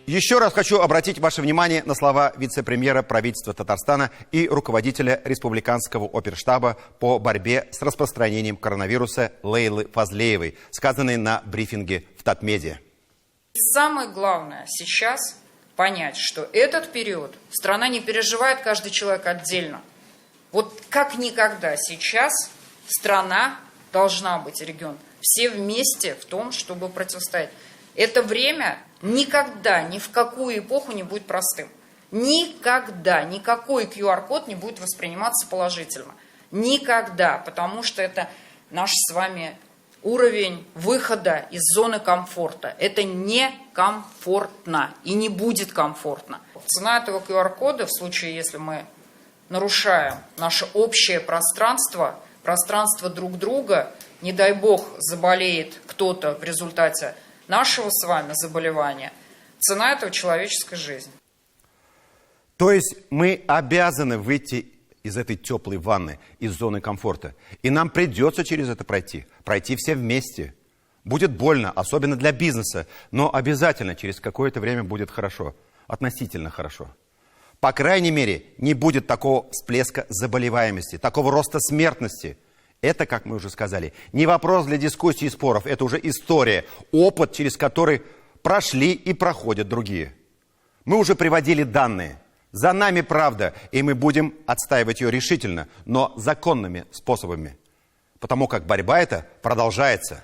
Еще раз хочу обратить ваше внимание на слова вице-премьера правительства Татарстана и руководителя Республиканского оперштаба по борьбе с распространением коронавируса Лейлы Фазлеевой, сказанные на брифинге в Татмеде. Самое главное сейчас понять, что этот период страна не переживает каждый человек отдельно. Вот как никогда сейчас страна должна быть, регион, все вместе в том, чтобы противостоять. Это время никогда, ни в какую эпоху не будет простым. Никогда, никакой QR-код не будет восприниматься положительно. Никогда, потому что это наш с вами уровень выхода из зоны комфорта. Это некомфортно и не будет комфортно. Цена этого QR-кода, в случае, если мы нарушаем наше общее пространство, пространство друг друга, не дай бог заболеет кто-то в результате нашего с вами заболевания, цена этого человеческая жизнь. То есть мы обязаны выйти из этой теплой ванны, из зоны комфорта. И нам придется через это пройти. Пройти все вместе. Будет больно, особенно для бизнеса, но обязательно через какое-то время будет хорошо. Относительно хорошо. По крайней мере, не будет такого всплеска заболеваемости, такого роста смертности. Это, как мы уже сказали, не вопрос для дискуссий и споров, это уже история, опыт, через который прошли и проходят другие. Мы уже приводили данные. За нами правда, и мы будем отстаивать ее решительно, но законными способами. Потому как борьба эта продолжается.